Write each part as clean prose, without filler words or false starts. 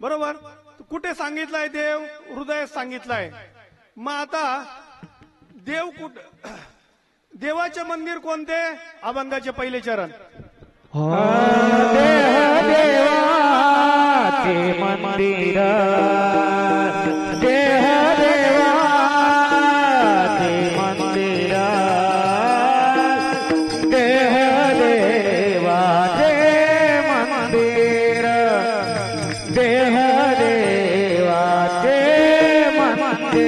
बरोबर. कुठे सांगितलंय देव? हृदयात सांगितलंय. मग आता देव कुठे? देवाचे मंदिर कोणते? अभंगाचे पहिले चरण. देवाचे मंदिर, देह देवाचे मंदिर, देह देवाचे मंदिर, देह देवाचे मंदिर.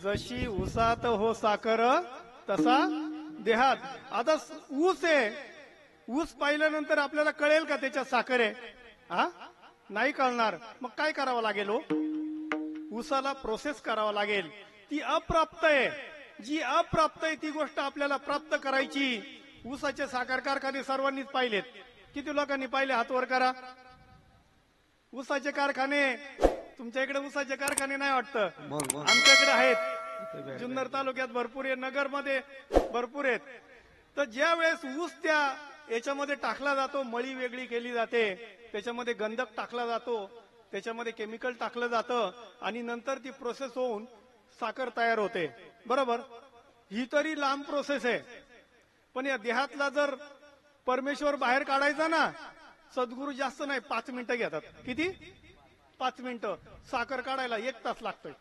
जशी उसात हो साखर तसा देहात. आता ऊस आहे, ऊस पाहिल्यानंतर आपल्याला कळेल का त्याच्यात साखर आहे? हा, नाही कळणार. मग काय करावं लागेल? ऊसाला प्रोसेस करावा लागेल. ती अप्राप्त आहे. जी अप्राप्त आहे ती गोष्ट आपल्याला प्राप्त करायची. ऊसाचे साखर कारखाने सर्वांनीच पाहिलेत. किती लोकांनी पाहिले? हात वर करा. ऊसाचे कारखाने तुमच्या इकडे ऊसाचे कारखाने नाही वाटतं? आमच्याकडे आहेत. जुन्नर तालुक्यात भरपूर आहे, नगर मध्ये भरपूर आहेत. तर ज्या वेळेस ऊस त्या याच्यामध्ये टाकला जातो, मळी वेगळी केली जाते, त्याच्यामध्ये गंधक टाकला जातो, त्याच्यामध्ये केमिकल टाकलं जातं आणि नंतर ती प्रोसेस होऊन साखर तयार होते. बरोबर. ही तरी लांब प्रोसेस आहे. पण या देहातला जर परमेश्वर बाहेर काढायचा ना, सद्गुरू जास्त नाही 5 मिनिटं घेतात. किती? 5 मिनिटं. साखर काढायला 1 तास लागतोय.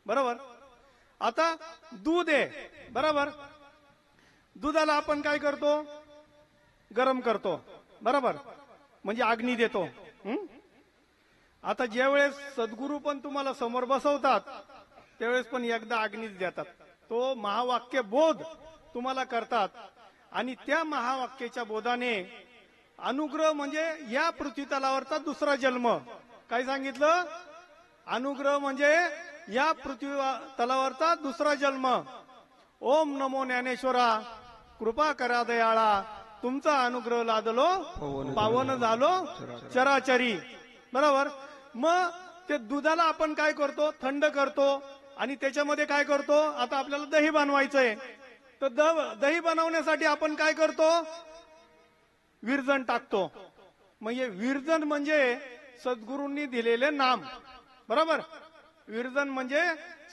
बरोबर. आता दूध आहे. बरोबर. दुधाला आपण काय करतो? गरम करतो. बरोबर. म्हणजे अग्नी देतो. आता ज्यावेळेस सद्गुरू पण तुम्हाला समोर बसवतात त्यावेळेस पण एकदा अग्नीच देतात. तो महावाक्य बोध तुम्हाला करतात आणि त्या महावाक्याच्या बोधाने अनुग्रह म्हणजे या पृथ्वी तलावरचा दुसरा जन्म. काय सांगितलं? अनुग्रह म्हणजे या पृथ्वी तलावरचा दुसरा जन्म. ओम नमो ज्ञानेश्वरा, कृपा करा दयाळा, तुमचा अनुग्रह लादलो पावन झालो चराचरी. बरोबर. मग ते दुधाला आपण काय करतो? थंड करतो आणि त्याच्यामध्ये काय करतो? आता आपल्याला दही बनवायचंय, तर दही बनवण्यासाठी आपण काय करतो? विरजण टाकतो. म्हणजे विरजन म्हणजे सद्गुरूंनी दिलेले नाम, बरोबर. विरजन म्हणजे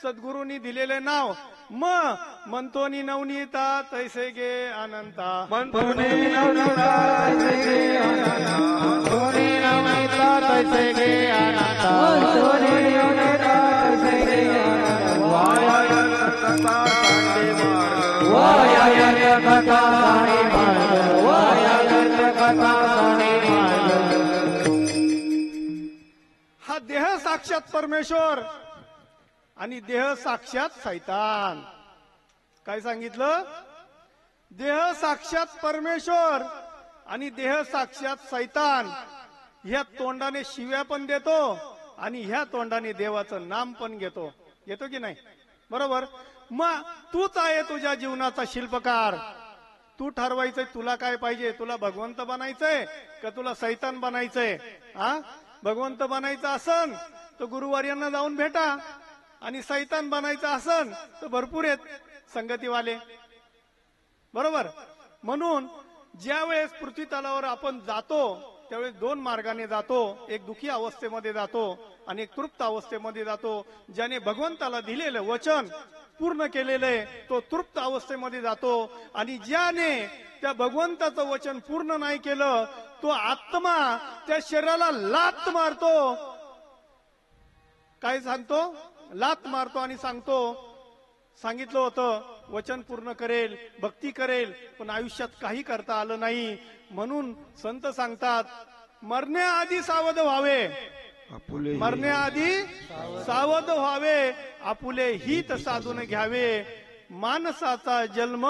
सद्गुरूंनी दिलेले नाव. म्हणतो नि नवनीता तैसे गे अनंता, म्हणतोनी नवनीता तैसे गे अनंता, म्हणतोनी नवनीता तैसे गे अनंता, म्हणतोनी नवनीता तैसे गे अनंता. वाया यंत्र कथा साने मार्ग, वाया यंत्र कथा साने मार्ग. हा देह साक्षात परमेश्वर आणि देह साक्षात सैतान. काय सांगितलं? देह साक्षात परमेश्वर आणि देह साक्षात सैतान. ह्या तोंडाने शिव्या पण देतो आणि ह्या तोंडाने देवाचं नाम पण घेतो. घेतो की नाही? बरोबर. मग तूच आहे तुझ्या जीवनाचा शिल्पकार. तू ठरवायचंय तुला काय पाहिजे. तुला भगवंत बनायचंय का तुला सैतान बनायचंय? हा, भगवंत बनायचं असन तर गुरुवार्यांना जाऊन भेटा, आणि सैतान बनायचं असन तर भरपूर आहेत संगतीवाले, बरोबर. म्हणून ज्या वेळेस पृथ्वी तलावर आपण जातो त्यावेळेस दोन मार्गाने जातो. एक दुःखी अवस्थेमध्ये जातो आणि एक तृप्त अवस्थेमध्ये जातो. ज्याने भगवंताला दिलेलं वचन पूर्ण केलेलं तो तृप्त अवस्थेमध्ये जातो, आणि ज्याने त्या भगवंताचं वचन पूर्ण नाही केलं तो आत्मा त्या शरीराला लात मारतो. काय सांगतो? लात मारतो आणि सांगतो, सांगितलं होतं वचन पूर्ण करेल, भक्ती करेल, पण आयुष्यात काही करता आलं नाही. म्हणून संत सांगतात मरण्याआधी सावध व्हावे, मरण्याआधी सावध व्हावे, आपुले हित साधून घ्यावे. माणसाचा जन्म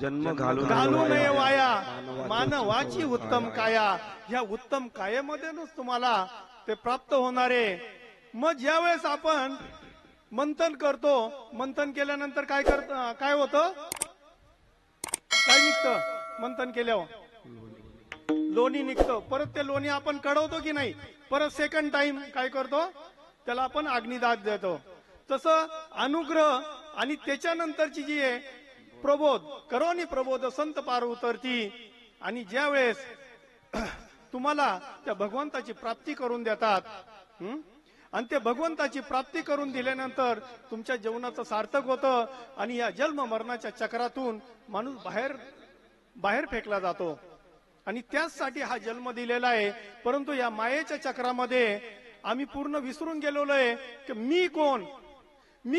घालू नये वाया, मानवाची उत्तम काया. ह्या उत्तम कायेमधूनच तुम्हाला ते प्राप्त होणारे. मग ज्यावेळेस आपण मंथन करतो, मंथन केल्यानंतर काय होतं? काय निघतं मंथन केल्यावर? लोणी निघतं. परत ते लोणी आपण कढवतो की नाही? परत सेकंड टाइम काय करतो? त्याला आपण अग्निदान देतो. तसं अनुग्रह आणि त्याच्यानंतरची जी आहे प्रबोध, करोनी प्रबोध संत पार उतरती. आणि ज्या वेळेस तुम्हाला त्या भगवंताची प्राप्ती करून देतात, आणि ते भगवंताची प्राप्ती करून दिल्यानंतर तुमच्या जीवनाचं सार्थक होतं, आणि या जन्म मरणाच्या चक्रातून माणूस बाहेर फेकला जातो. आणि त्याचसाठी हा जन्म दिलेला आहे. परंतु या मायेच्या चक्रामध्ये आम्ही पूर्ण विसरून गेलेलो आहे की मी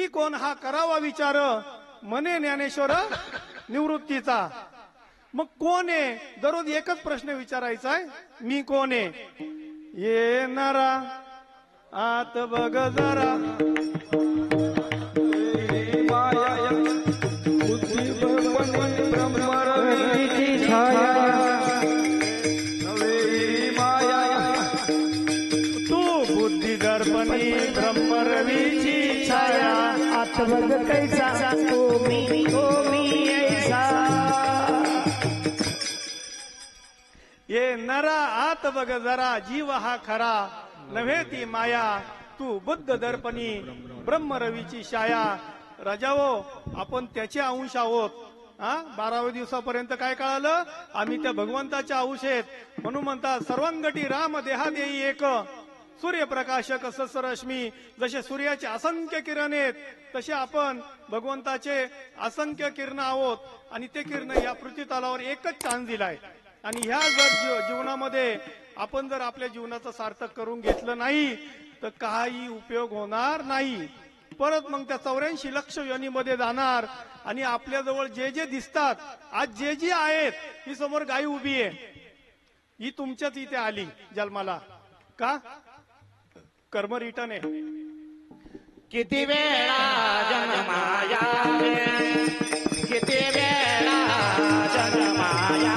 कोण हा करावा विचार, म्हणे ज्ञानेश्वर निवृत्तीचा. मग कोण आहे? दररोज एकच प्रश्न विचारायचा आहे, मी कोण आहे? येणारा आत बघ जरा, तू बुद्धी दर्पणी ब्रह्मरवीची छाया. आत बघ कैसा तो मी ऐसा. ये नरा आत बघ जरा, जीव हा खरा नव्हे ती माया. तू बुद्ध दर्पणी ब्रह्मरवीची छाया. राजाओ, आपण त्याचे अंश आहोत. 12व्या दिवसापर्यंत काय कळालं? आम्ही त्या भगवंताच्या अंश आहेत. म्हणून म्हणतात सर्वांगटी राम देहा देई एक, सूर्यप्रकाशक ससरश्मी. जसे सूर्याचे असंख्य किरण आहेत तसे आपण भगवंताचे असंख्य किरण आहोत. आणि ते किरण या पृथ्वी तलावर एकच चान्स दिलाय. आणि ह्या जर जीवनामध्ये आपण जर आपल्या जीवनाचं सार्थक करून घेतलं नाही तर काही उपयोग होणार नाही. परत मग त्या 84 लक्ष योनीमध्ये जाणार. आणि आपल्याजवळ जे जे दिसतात, आज जे जी आहेत, ही समोर गाय उभी आहे, ही तुमच्याच इथे आली जन्माला. का? कर्म रिटर्न आहे. किती वेळा जन्माया, किती वेळा जन्माया,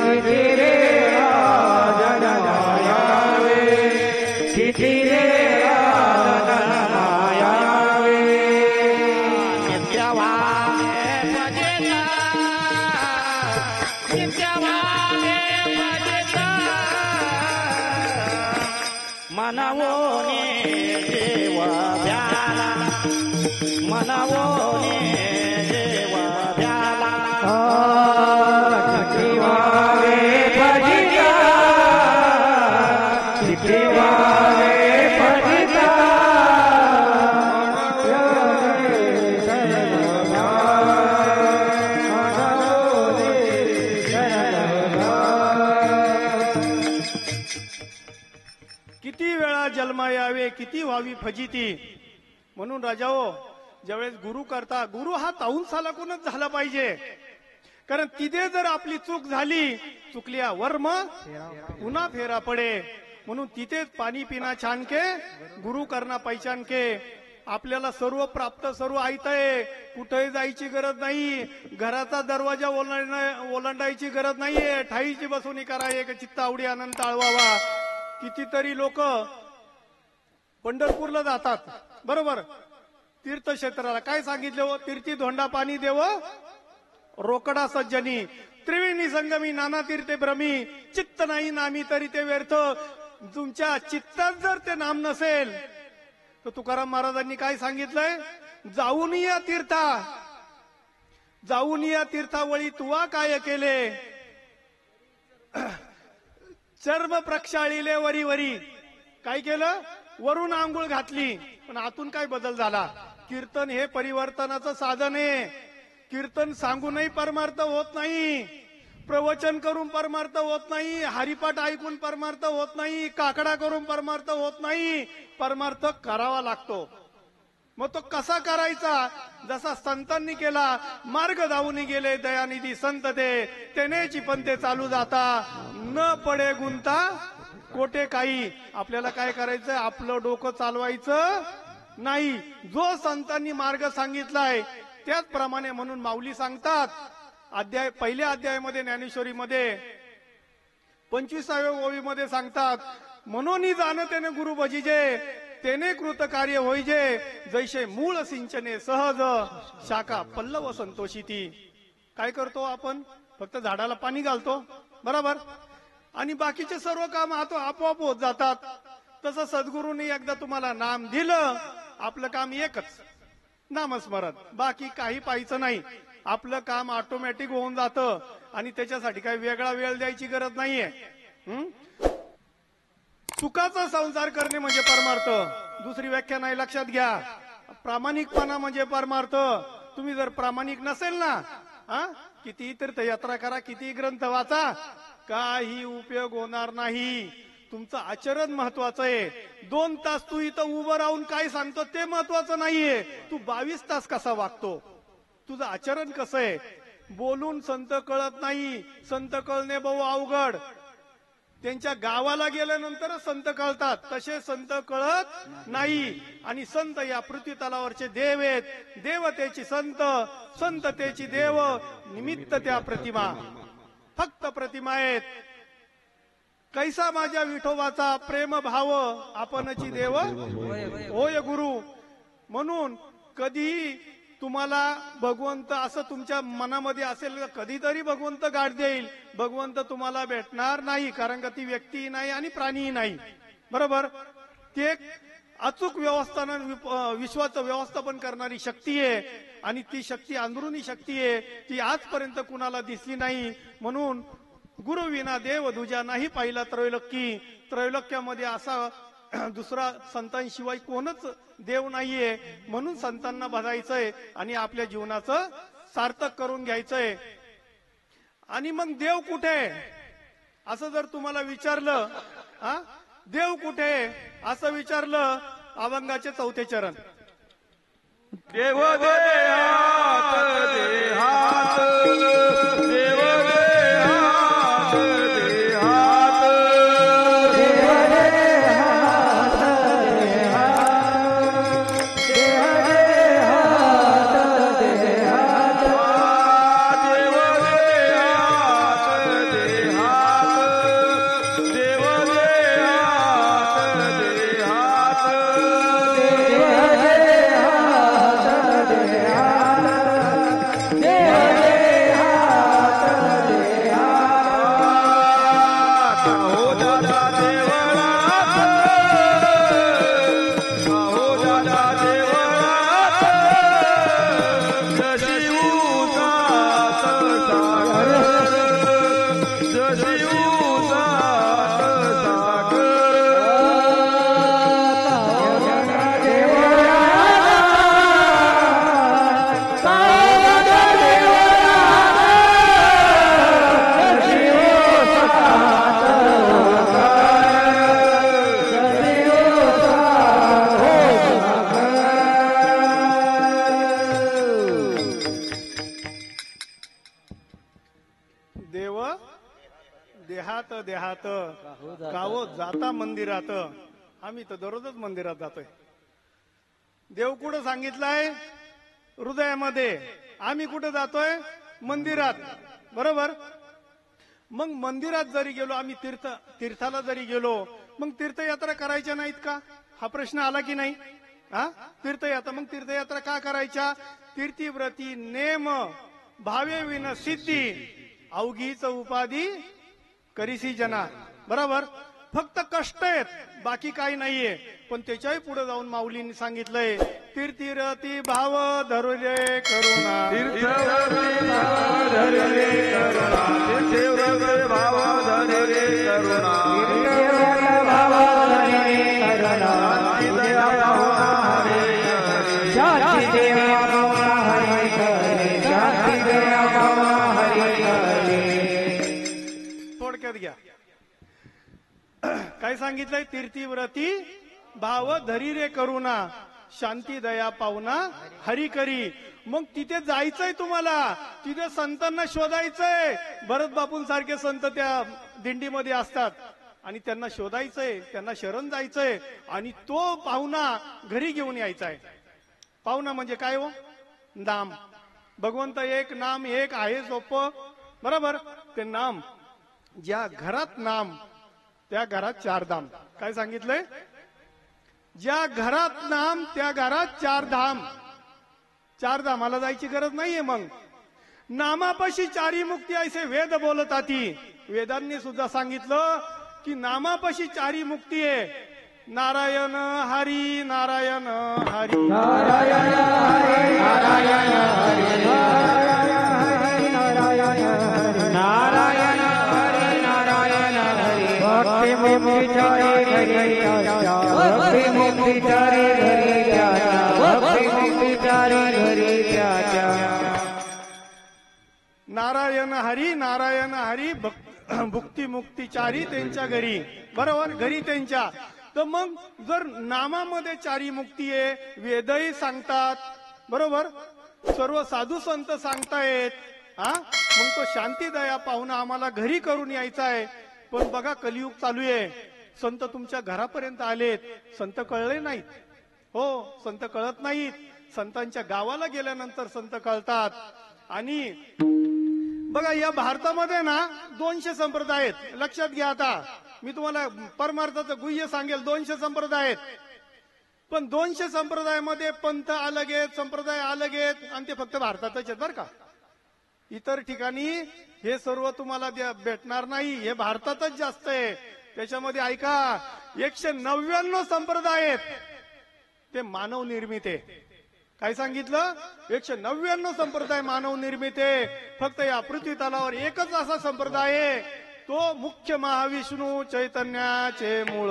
किती वेळा जन्माया, किती वेळा जन्माया. नित्यवाने भजता, नित्यवाने भजता, मनवोने देव भ्याला, मनवोने देव भ्याला. भजिता वेळा जन्मा यावे किती व्हावी फजिती. म्हणून राजाओ, ज्यावेळेस गुरु करता, गुरु हा ताऊन सालाकूनच झाला पाहिजे. कारण तिथे जर आपली चूक झाली, चुकल्या वर्म पुन्हा फेरा पडे. म्हणून तिथेच पाणी पिना छान के, गुरु करना पैचान के. आपल्याला सर्व प्राप्त, सर्व ऐकतंय, कुठेही जायची गरज नाही, घराचा दरवाजा ओलांडायची गरज नाहीये, ठाईची बसवणी करा, एक चित्त आवडी आनंद आळवावा. कितीतरी लोक पंढरपूरला जातात, बरोबर, तीर्थक्षेत्राला. काय सांगितले हो? तीर्थी धोंडा पाणी देव रोकडा सज्जनी, त्रिवेणी संगमी नाना तीर्थे भ्रमी, चित्त नाही नामी तरी ते व्यर्थ. तुमच्या चित्तात जर ते नाम नसेल तर तुकाराम महाराजांनी काय सांगितलंय? जाऊन या तीर्था, जाऊन या तीर्थावळी तुवा काय केले, चर्म प्रक्षाळीले वरी वरी. काय केलं? वरून आंघोळ घातली, पण आतून काय बदल झाला? कीर्तन हे परिवर्तनाचं साधन आहे. कीर्तन सांगूनही परमार्थ होत नाही, प्रवचन करून परमार्थ होत नाही, हरिपाठ ऐकून परमार्थ होत नाही, काकडा करून परमार्थ होत नाही. परमार्थ करावा लागतो. मग तो कसा करायचा? जसा संतांनी केला. मार्ग धावून गेले दयानिधी संत ते, तेनेची पंथे चालू जाता, न पडे गुंता कोटे काही. आपल्याला काय करायचंय? आपलं डोकं चालवायचं नाही. जो संतांनी मार्ग सांगितलाय त्याचप्रमाणे. म्हणून माऊली सांगतात, अध्याय पहिल्या अध्यायामध्ये ज्ञानेश्वरीमध्ये 25व्या ओळीमध्ये सांगतात, मनोनी जाण तेने गुरु भजिजे, तेने कृत कार्य होईजे, जैसे मूळ सिंचने सहज, शाखा पल्लव संतोषिती. काय करतो आपण? फक्त झाडाला पाणी घालतो, बरोबर, आणि बाकीचे सर्व काम आपोआप होत जातात. तसं सद्गुरूंनी एकदा तुम्हाला नाम दिलं, आपलं काम एकच, नामस्मरण. बाकी काही पाहायचं नाही. आपलं काम ऑटोमॅटिक होऊन जातं आणि त्याच्यासाठी काही वेगळा वेळ द्यायची गरज नाहीये. सुखाचा संसार करणे म्हणजे परमार्थ. दुसरी व्याख्या नाही, लक्षात घ्या. प्रामाणिकपणा म्हणजे परमार्थ. तुम्ही जर प्रामाणिक नसेल ना, किती तीर्थयात्रा करा, किती ग्रंथ वाचा, काही उपयोग होणार नाही. तुमचं आचरण महत्वाचं आहे. 2 तास तू इथं उभं राहून काय सांगतो ते महत्वाचं नाहीये. तू 22 तास कसा वागतो, तुझं आचरण कसं आहे. बोलून संत कळत नाही. संत कळणे बहु अवघड. त्यांच्या गावाला गेल्यानंतर संत कळतात, तसे संत कळत नाही. आणि संत या पृथ्वी तलावरचे देव आहेत. देवतेची संत, संततेची देव, निमित्त त्या प्रतिमा, फक्त प्रतिमा आहेत. कैसा माझ्या विठोबाचा प्रेम भाव, आपणची देव होय गुरु. म्हणून कधी तुम्हाला भगवंत असं तुमच्या मनामध्ये असेल, कधीतरी भगवंत गाठ देईल, भगवंत तुम्हाला भेटणार नाही. कारण का ती व्यक्ती नाही आणि प्राणीही नाही, बरोबर. ती एक अचूक व्यवस्थापन, विश्वाचं व्यवस्थापन करणारी शक्ती आहे. आणि ती शक्ती अंदरुनी शक्ती आहे, ती आजपर्यंत कुणाला दिसली नाही. म्हणून गुरु विना देव दुजा नाही पाहिला त्रैलोक्य. त्रैलोक्यामध्ये असा दुसरा संतांशिवाय कोणच देव नाहीये. म्हणून संतांना भजायचंय आणि आपल्या जीवनाचं सार्थक करून घ्यायचंय. आणि मग देव कुठे असं जर तुम्हाला विचारलं, देव कुठे असं विचारलं, अभंगाचे 4थे चरण. देव देहात देहात, देव देहात देहात, देव देहात देहात, देव देहात देहात, देव देहात देहात, देव देहात देहात. काहो जाता मंदिरात. आम्ही तर दररोजच मंदिरात जातोय. देव कुठं सांगितलंय? हृदयामध्ये. आम्ही कुठं जातोय? मंदिरात. बरोबर. मग मंदिरात जरी गेलो आम्ही, तीर्थाला जरी गेलो, मग तीर्थयात्रा करायच्या नाहीत का? हा प्रश्न आला की नाही? हा, तीर्थयात्रा. मग तीर्थयात्रा का करायच्या? तीर्थीव्रती नेम भावे विन सिद्धी, अवघीच उपाधी करीसी जना. बरोबर. फक्त कष्ट आहेत, बाकी काही नाहीये. पण त्याच्याही पुढे जाऊन माऊलींनी सांगितलंय, तीर्थीरती भाव धरुले करुणा. तीर्थव्रती भाव धरुले करुणा. तीर्थव्रती भाव धरुले करुणा. तीर्थव्रती भाव धरुले करुणा. शांती देवा बाबा हरी करे. शांती देवा बाबा हरी करे. थोडक्यात घ्या. काय सांगितलंय? तीर्थीव्रती भाव धरी रे करुणा, शांती दया पावना हरी करी. मग तिथे जायचंय तुम्हाला, तिथे संतांना शोधायचंय. भरत बापूंसारखे संत त्या दिंडीमध्ये असतात आणि त्यांना शोधायचंय, त्यांना शरण जायचंय आणि तो पाहुणा घरी घेऊन यायचाय. पाहुणा म्हणजे काय हो? नाम. भगवंत एक, नाम एक आहे सोपं. बरोबर. ते नाम, ज्या घरात नाम त्या घरात चार धाम. काय सांगितलंय? ज्या घरात नाम त्या घरात चार धाम. चार धामाला जायची गरज नाहीये. मग नामापाशी चारी मुक्ती ऐसे वेद बोलतात. वेदांनी सुद्धा सांगितलं की नामापाशी चारी मुक्ती आहे. नारायण हरी, नारायण हरी, नारायण हरी, नारायण हरी, नारायण हरी, नारायण हरी. भक्ती मुक्ती चारी घरी त्याच्या. भक्ती मुक्ती चारी घरी त्याच्या. भक्ती मुक्ती चारी घरी त्याच्या. नारायण हरी, नारायण हरी. भुक्ती मुक्ती चारी त्यांच्या घरी. बरोबर. घरी त्यांच्या. तर मग जर नामामध्ये चारी मुक्ती आहे, वेदही सांगतात. बरोबर. सर्व साधू संत सांगतायत. हा, मग तो शांती दया पाहुणा आम्हाला घरी करून यायचा आहे. पण बघा कलियुग चालू आहे. संत तुमच्या घरापर्यंत आलेत, संत कळले नाहीत. हो, संत कळत नाहीत. संतांच्या गावाला गेल्यानंतर संत कळतात. आणि बघा या भारतामध्ये ना 200 संप्रदाय आहेत. लक्षात घ्या. आता मी तुम्हाला परमार्थाचं गुह्य सांगेल. 200 संप्रदाय आहेत. पण 200 संप्रदायामध्ये पंथ अलग आहेत, संप्रदाय अलग आहेत आणि ते फक्त भारतातच आहेत बरं का. इतर ठिकाणी हे सर्व तुम्हाला भेटणार नाही. हे भारतातच जास्त आहे. त्याच्यामध्ये ऐका, 199 संप्रदाय आहेत. ते मानव निर्मित आहे. काय सांगितलं? 199 संप्रदाय मानव निर्मित आहे. फक्त या पृथ्वी तलावर एकच असा संप्रदाय आहे, तो मुख्य महाविष्णू चैतन्याचे मूळ.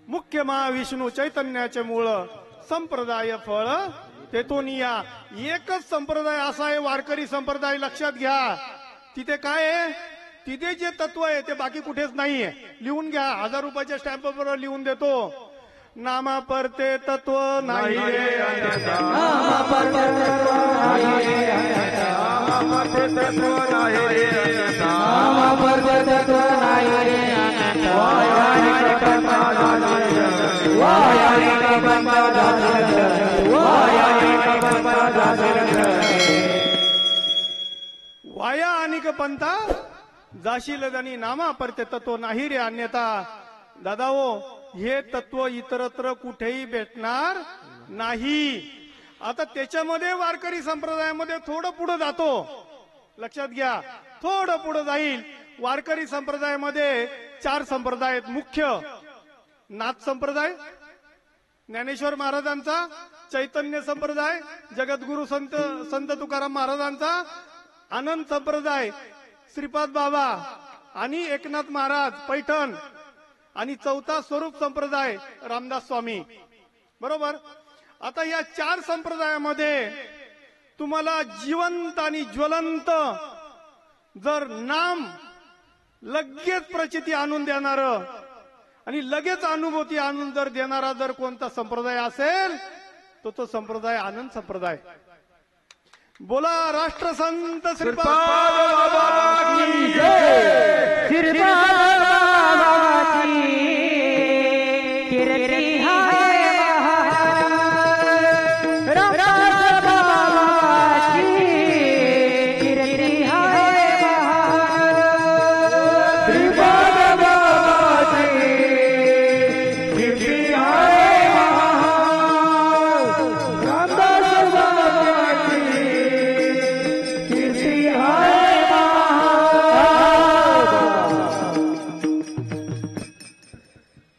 मुख्य महाविष्णू चैतन्याचे मूळ, संप्रदाय फळ तेथून या. एकच संप्रदाय असा आहे वारकरी संप्रदाय. लक्षात घ्या. तिथे काय आहे? तिथे जे तत्व आहे ते बाकी कुठेच नाहीये. लिहून घ्या. 1000 रुपयाच्या स्टॅम्पवर लिहून देतो. नामा परते तत्व नाही रे अन्यथा. नामा परते तत्व नाही रे अन्यथा. नामा परते तत्व नाही रे अन्यथा. नामा परते तत्व नाही रे अन्यथा. वायारी कपंपा दासिर, वायारी कपंपा दासिर, वायारी कपंपा दासिर. वाया आणि पंथा जाशील जणी नामा परते तत्व नाही रे अन्यथा. दादा हो, हे तत्व इतरत्र कुठेही भेटणार नाही. आता त्याच्यामध्ये वारकरी संप्रदायामध्ये थोडं पुढे जातो. लक्षात घ्या. थोडं पुढे जाईल. वारकरी संप्रदायामध्ये 4 संप्रदाय आहेत मुख्य. नाथ संप्रदाय ज्ञानेश्वर महाराजांचा, चैतन्य संप्रदाय जगद्गुरु संत तुकाराम महाराजांचा, आनंद संप्रदाय श्रीपाद बाबा आणि एकनाथ महाराज पैठण, आणि चौथा स्वरूप संप्रदाय रामदास स्वामी. बरोबर. आता या 4 संप्रदायामध्ये तुम्हाला जिवंत आणि ज्वलंत जर नाम लगेच प्रचिती आणून देणार आणि लगेच अनुभूती आणून जर देणारा जर कोणता संप्रदाय असेल तो संप्रदाय आनंद संप्रदाय. बोला राष्ट्रसंत श्रीपाद बाबा की जय. श्रीपाद बाबाची कीर्ती हाय महान. रामदास बाबाची कीर्ती हाय महान. श्रीपाद बाबाची कीर्ती हाय महान. रामदास बाबाची कीर्ती हाय महान.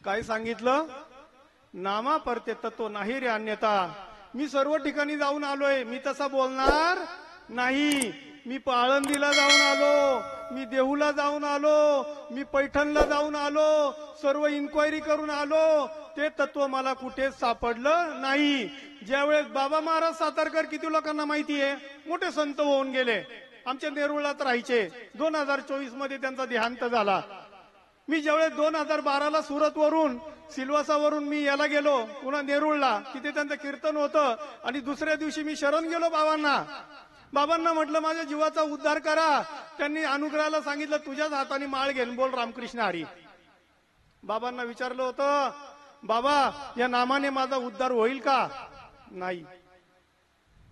काय सांगितलं? नामा परते तत्व नाही रे अन्यथा. मी सर्व ठिकाणी जाऊन आलोय, मी तसा बोलणार नाही. मी आळंदीला जाऊन आलो, मी देहूला जाऊन आलो, मी पैठणला जाऊन आलो, सर्व इन्क्वायरी करून आलो. ते तत्व मला कुठेच सापडलं नाही. ज्यावेळेस बाबा महाराज सातारकर किती लोकांना माहिती आहे, मोठे संत होऊन गेले, आमच्या नेरुळात राहायचे. 2024 मध्ये त्यांचा देहांत झाला. मी ज्यावेळेस 2012ला सुरत वरून सिल्वासावरून मी याला गेलो पुन्हा नेरुळला, तिथे त्यांचं कीर्तन होतं आणि दुसऱ्या दिवशी मी शरण गेलो बाबांना म्हटलं माझ्या जीवाचा उद्धार करा. त्यांनी अनुग्रहाला सांगितलं तुझ्याच हाताने माळ घेऊन बोल रामकृष्ण हरी. बाबांना विचारलं होतं, बाबा या नामाने माझा उद्धार होईल का? नाही.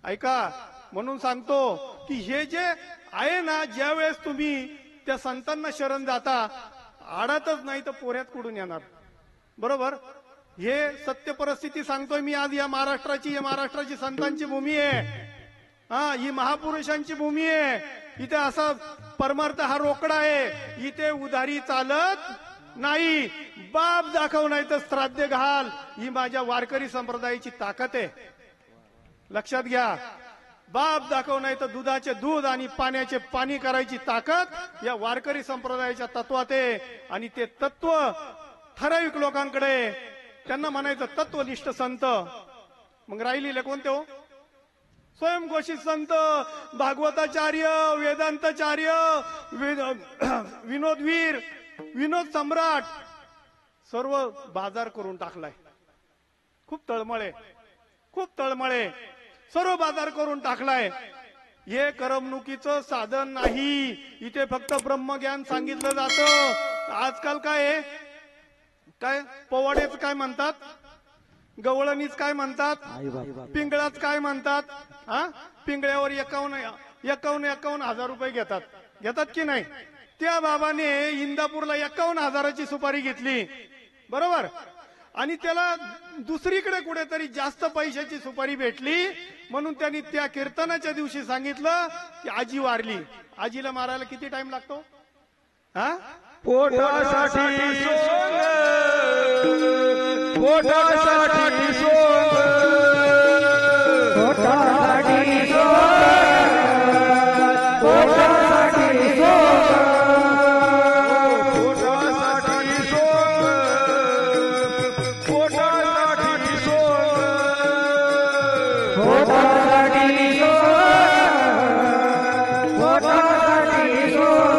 ऐका, म्हणून सांगतो की हे जे आहे ना, ज्या वेळेस तुम्ही त्या संतांना शरण जाता, आडातच नाही तर पोऱ्यात कुठून येणार. बरोबर? हे सत्य परिस्थिती सांगतोय मी. आज या महाराष्ट्राची संतांची भूमी आहे. ही महापुरुषांची भूमी आहे. इथे असा परमार्थ हा रोकडा आहे. इथे उधारी चालत नाही. बाप दाखव नाही तर श्राद्ध घाल, ही माझ्या वारकरी संप्रदायाची ताकद आहे. लक्षात घ्या. बाप दाखव नाही तर दुधाचे दूध आणि पाण्याचे पाणी करायची ताकद या वारकरी संप्रदायाच्या तत्वात आहे. आणि ते तत्व ठराविक लोकांकडे, त्यांना म्हणायचं तत्वनिष्ठ संत. मग राहिलेले कोणते हो? स्वयंघोषित संत, भागवताचार्य, वेदांताचार्य, विनोदवीर, विनोद सम्राट, सर्व बाजार करून टाकलाय. खूप तळमळे सर्व बाजार करून टाकलाय. हे करमणुकीचं साधन नाही. इथे फक्त ब्रह्मज्ञान सांगितलं जातं. आजकाल काय पोवाडेच काय म्हणतात, गवळणीच काय म्हणतात, पिंगळाच काय म्हणतात. पिंगळ्यावर 51,000 रुपये घेतात की नाही? त्या बाबाने इंदापूरला 51,000ची सुपारी घेतली. बरोबर? आणि त्याला दुसरीकडे कुठेतरी जास्त पैशाची सुपारी भेटली म्हणून त्यांनी त्या कीर्तनाच्या दिवशी सांगितलं की आजी वारली. आजीला मारायला किती टाइम लागतो? पोटासाठी सोंग, पोटासाठी सोंग, पोटासाठी सोंग, पोटासाठी सोंग, पोटासाठी सोंग, पोटासाठी सोंग, पोटासाठी सोंग, पोटासाठी सोंग.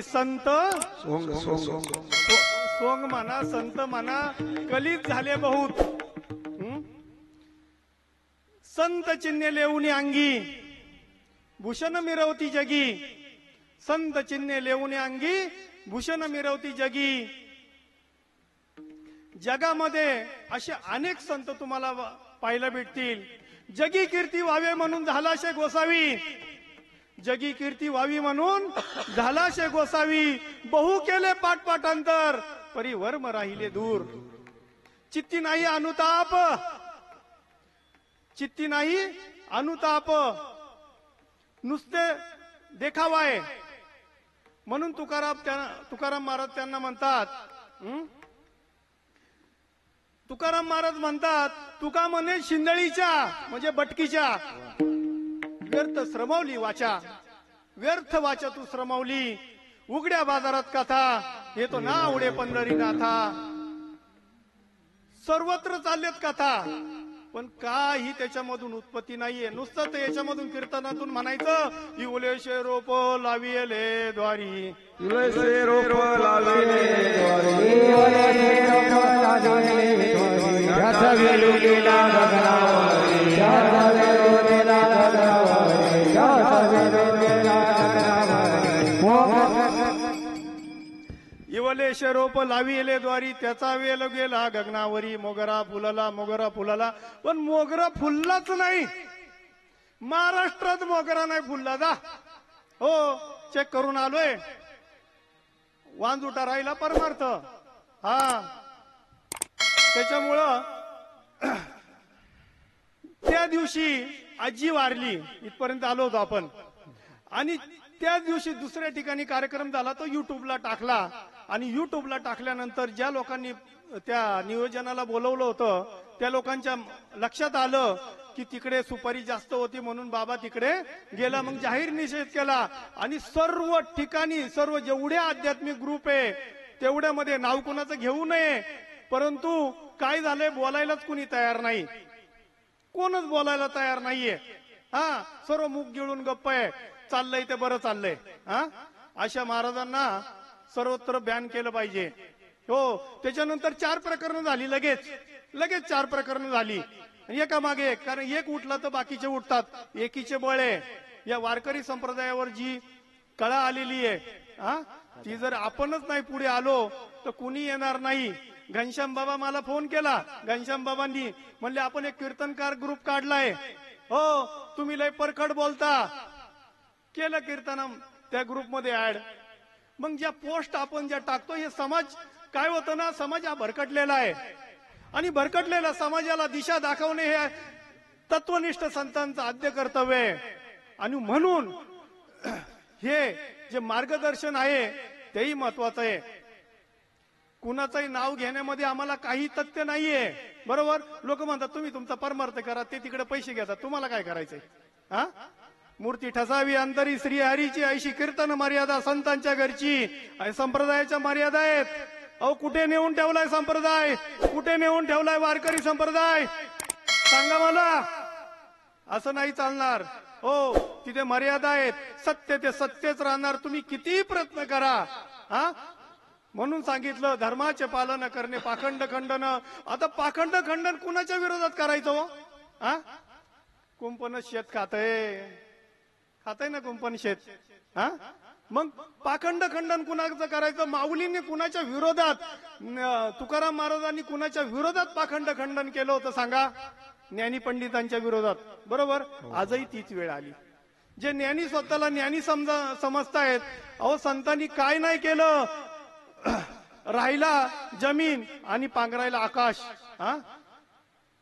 संत सोंग म्हणा, संत म्हणा, कलीत झाले बहुत. संत चिन्हे लेऊनी अंगी, भूषण मिरवती जगी. संत चिन्हे लेऊनी अंगी, भूषण मिरवती जगी. जगामध्ये असे अनेक संत तुम्हाला पाहायला भेटतील जगी कीर्ती व्हावे म्हणून झाला शे गोसावी, जगी कीर्ती व्हावी म्हणून झाला शे गोसावी, बहु केले पाटपाटांतर परी वर्म राहिले दूर. चित्ती नाही अनुताप, चित्ती नाही अनुताप, नुसते देखावाय. म्हणून तुकाराम महाराज त्यांना म्हणतात, तुकाराम महाराज म्हणतात, तुका म्हणे शिंदळीच्या म्हणजे बटकीच्या व्यर्थ श्रमवली वाचा, व्यर्थ वाचा तू श्रमवली. उघड्या बाजारात कथा येतो ना उडे पंढरीनाथा. सर्वत्र चाललेत कथा, पण काही त्याच्यामधून उत्पत्ती नाहीये. नुसतं ते याच्यामधून कीर्तनातून म्हणायचं, इवलेशे रोप लाविले द्वारी, तुळसे रोप लाविले द्वारी, त्याचा वेलू गेला गगनावरी, त्याचा वेलू गेला गगनावरी, त्याचा वेलू गेला गगनावरी. इवलेशे रोप लाविले द्वारी, त्याचा वेल गेला गगनावरी. मोगरा फुलला, मोगरा फुलला, पण मोगरा फुललाच नाही. महाराष्ट्रात मोगरा नाही फुलला. जा हो, चेक करून आलोय. वांजुटा राहिला परमार्थ. हा, त्याच्यामुळं त्या दिवशी आजी वारली, इथपर्यंत आलो होतो आपण. आणि त्याच दिवशी दुसऱ्या ठिकाणी कार्यक्रम झाला, तो युट्यूबला टाकला. आणि युट्यूबला टाकल्यानंतर ज्या लोकांनी त्या नियोजनाला बोलवलं होतं, त्या लोकांच्या लक्षात आलं की तिकडे सुपारी जास्त होती, म्हणून बाबा तिकडे गेला. मग जाहीर निषेध केला. आणि सर्व ठिकाणी सर्व जेवढे आध्यात्मिक ग्रुप आहे तेवढ्यामध्ये नाव कोणाचं घेऊ नये, परंतु काय झालंय, बोलायलाच कुणी तयार नाही. कोणच बोलायला तयार नाहीये. हा, सर्व मुख गिळून गप्प आहे. चाललंय ते बरं चाललंय. हा, अशा महाराजांना सर्वत्र बॅन केलं पाहिजे. हो, त्याच्यानंतर 4 प्रकरणं झाली. लगेच 4 प्रकरणं झाली, एका मागे एक. कारण एक उठला तर बाकीचे उठतात. एकीचे बळ आहे. या वारकरी संप्रदायावर जी कळा आलेली आहे, हा, ती जर आपणच नाही पुढे आलो तर कुणी येणार नाही. घनश्याम बाबा मला फोन केला. घनश्याम बाबांनी म्हणले, आपण एक कीर्तनकार ग्रुप काढलाय. हो, तुम्ही लय परखड बोलता. केलं कीर्तनम त्या ग्रुपमध्ये ऍड. मग ज्या पोस्ट आपण ज्या टाकतो, हे समाज काय होतं ना, समाज हा भरकटलेला आहे. आणि भरकटलेला समाजाला दिशा दाखवणे हे तत्वनिष्ठ संतांचं आद्य कर्तव्य आहे. आणि म्हणून हे जे मार्गदर्शन आहे तेही महत्वाचं आहे. कुणाचंही नाव घेण्यामध्ये आम्हाला काही तथ्य नाहीये. बरोबर, लोक म्हणतात तुम्ही तुमचा परमार्थ करा, ते तिकडे पैसे घेतात, तुम्हाला काय करायचंय. हा, मूर्ती ठसावी अंतरी श्रीहरीची, ऐशी कीर्तन मर्यादा संतांच्या घरची. संप्रदायाच्या मर्यादा आहेत. अहो, कुठे नेऊन ठेवलाय संप्रदाय, कुठे नेऊन ठेवलाय वारकरी संप्रदाय, सांगा मला. असं नाही चालणार. हो, तिथे मर्यादा आहेत. सत्य ते सत्यच राहणार, तुम्ही कितीही प्रयत्न करा. हा, म्हणून सांगितलं, धर्माचे पालन करणे पाखंड खंडन. आता पाखंड खंडन कुणाच्या विरोधात करायचं हो? हा, कुंपण शेत खातय ना, कुंपण शेत. हा, मग पाखंड खंडन कुणाचं करायचं? माऊलींनी कुणाच्या विरोधात, तुकाराम महाराजांनी कुणाच्या विरोधात पाखंड खंडन केलं होतं सांगा? ज्ञानी पंडितांच्या विरोधात. बरोबर, आजही तीच वेळ आली. जे ज्ञानी स्वतःला ज्ञानी समजतायत, अहो संतांनी काय नाही केलं. राहिला जमीन आणि पांघरायला आकाश. हा,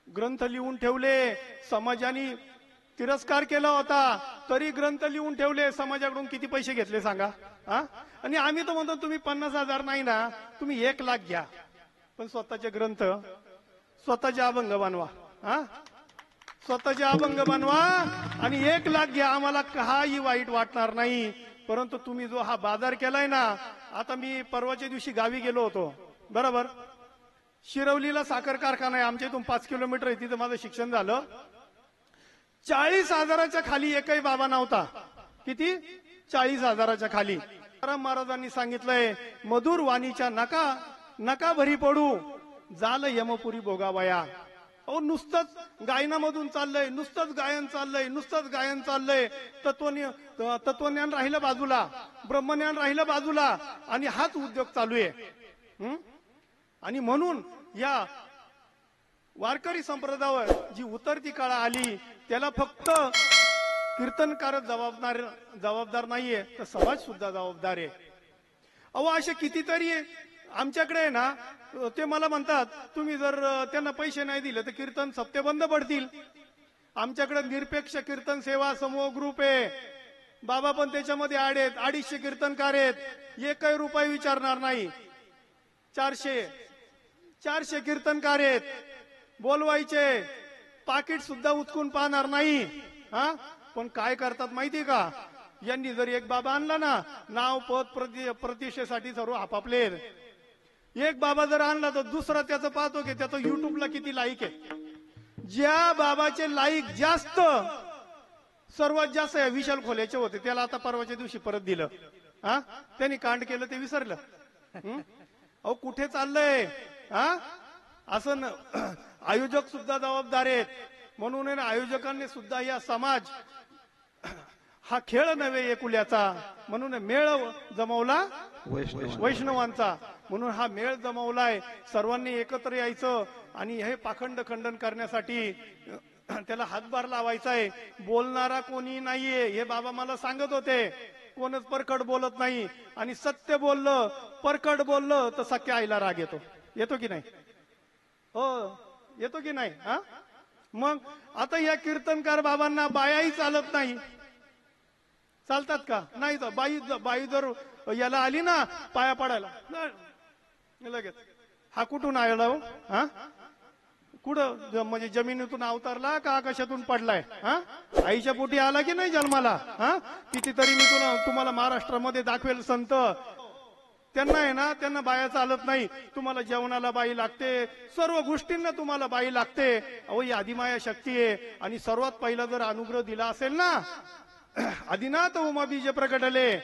ग्रंथ लिहून ठेवले. समाजाने तिरस्कार केला होता, तरी ग्रंथ लिहून ठेवले. समाजाकडून किती पैसे घेतले सांगा? हा, आणि आम्ही तर म्हणतो तुम्ही 50,000 नाही ना, तुम्ही 1,00,000 घ्या, पण स्वतःचे ग्रंथ, स्वतःचे अभंग बनवा. हा, स्वतःचे अभंग बनवा आणि 1,00,000 घ्या. आम्हाला काही वाईट वाटणार नाही. परंतु तुम्ही जो हा बाजार केलाय ना, आता मी परवाच्या दिवशी गावी गेलो होतो. बरोबर, शिरवलीला साखर कारखाना आहे. आमच्या इथून 5 किलोमीटर आहे. तिथं माझं शिक्षण झालं. 40,000च्या खाली एकही बाबा नव्हता. किती? 40,000च्या खाली. तुकाराम महाराजांनी सांगितलंय, मधुर वाणीच्या नका भरी पडू, जाल यमपुरी भोगावया. अहो, नुसतंच गायनामधून चाललंय, नुसतंच गायन चाललंय. तत्वज्ञान राहिलं बाजूला, ब्रह्मज्ञान राहिलं बाजूला, आणि हाच उद्योग चालू आहे. आणि म्हणून या वारकरी संप्रदायावर जी उतरती काळ आली त्याला फक्त कीर्तनकारच जबाबदार नाहीये, तर समाज सुद्धा जबाबदार आहे. अहो असे कितीतरी आमच्याकडे आहे ना, ते मला म्हणतात तुम्ही जर त्यांना पैसे नाही दिले तर कीर्तन सप्ते बंद पडतील. आमच्याकडे निरपेक्ष कीर्तन सेवा समूह ग्रुप आहे, बाबा पण त्याच्यामध्ये आहेत. 250 कीर्तनकार आहेत, एकही रुपये विचारणार नाही. 400 कीर्तनकार आहेत, बोलवायचे, पाकिट सुद्धा उचकून पाहणार नाही. हा पण काय करतात माहिती का, यांनी जर एक बाबा आणला ना, नाव पद प्रतिष्ठेसाठी सर्व आपापले. एक बाबा जर आणला तर दुसरा त्याचं पाहतो की त्याचं युट्यूबला किती लाईक आहे. ज्या बाबाचे लाईक जास्त, सर्वात जास्त विशाल खोल्याचे होते, त्याला आता परवाच्या दिवशी परत दिलं. हा त्यांनी कांड केलं ते विसरलं. अहो कुठे चाललंय हा असं आयोजक सुद्धा जबाबदार आहेत. म्हणून आयोजकांनी सुद्धा या समाज हा खेळ नव्हे एकुल्याचा, म्हणून मेळ जमवला वैष्णवांचा, म्हणून हा मेळ जमवलाय. सर्वांनी एकत्र यायचं आणि हे पाखंड खंडन करण्यासाठी त्याला हातभार लावायचा आहे. बोलणारा कोणी नाहीये, हे बाबा मला सांगत होते. कोणच परकड बोलत नाही, आणि सत्य बोललं, परकड बोललं तर सख्या आईला राग येतो की नाही? हो येतो की नाही? हा मग आता या कीर्तनकार बाबांना बायाही चालत नाही. चालतात का? नाही. तर बाई जर याला आली ना पाया पडायला लगेच हा कुठून आला हो? हा कुठं म्हणजे जमिनीतून अवतारला का आकाशातून पडलाय? हा आईच्या पोटी आला की नाही जन्माला? हा कितीतरी मी तुम्हाला महाराष्ट्रामध्ये दाखवेल संत, त्यांना आहे ना, त्यांना बाया चालत नाही. तुम्हाला जेवणाला बाई लागते, सर्व गोष्टींना तुम्हाला बाई लागते. अहो ही आदिमाया शक्ती आहे. आणि सर्वात पहिला जर अनुग्रह दिला असेल ना, आदिनाथ उमा बीज प्रकटले,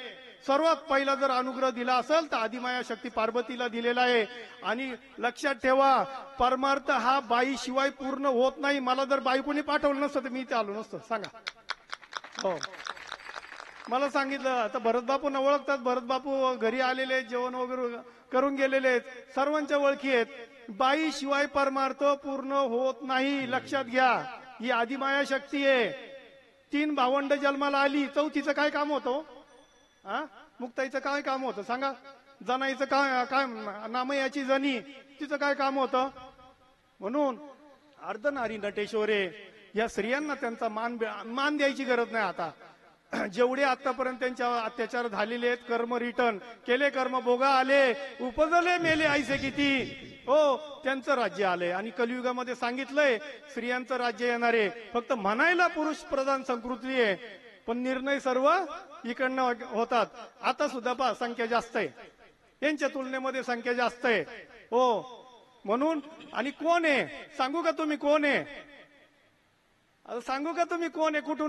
सर्वात पहिला जर अनुग्रह दिला असेल तर आदिमाया शक्ती पार्वतीला दिलेला आहे. आणि लक्षात ठेवा, परमार्थ हा बाई शिवाय पूर्ण होत नाही. मला जर बायकोनी पाठवलं नसतं तर मी इथे आलो नसतं. सांगा. हो मला सांगितलं. आता भरत बापूंना ओळखतात, भरत बापू घरी आलेले आहेत, जेवण वगैरे करून गेलेले आहेत, सर्वांच्या ओळखी आहेत. बाई शिवाय परमार्थ पूर्ण होत नाही, लक्षात घ्या. ही आदिमाया शक्ती आहे. 3 भावंड जन्माला आली, चौथीचं काय काम होतं? हा मुक्ताईचं काय काम होतं सांगा? जनाईचं काय नामयाची जनी, तिचं काय काम होतं? म्हणून अर्धनारी नटेश्वरे या स्त्रियांना त्यांचा मान द्यायची गरज नाही. आता जेवढे आतापर्यंत त्यांच्या अत्याचार झालेले आहेत, कर्म रिटर्न केले, कर्म भोगा आले, उपजले मेले ऐसे किती, हो त्यांचं राज्य आलंय. आणि कलियुगामध्ये सांगितलंय स्त्रियांचं राज्य येणार आहे. फक्त म्हणायला पुरुष प्रधान संस्कृती आहे, पण निर्णय सर्व इकडनं होतात. आता सुद्धा पहा संख्या जास्त आहे, यांच्या तुलनेमध्ये संख्या जास्त आहे. हो म्हणून. आणि कोण आहे सांगू का तुम्ही? कोण आहे सांगू का तुम्ही? कोण आहे? कुठून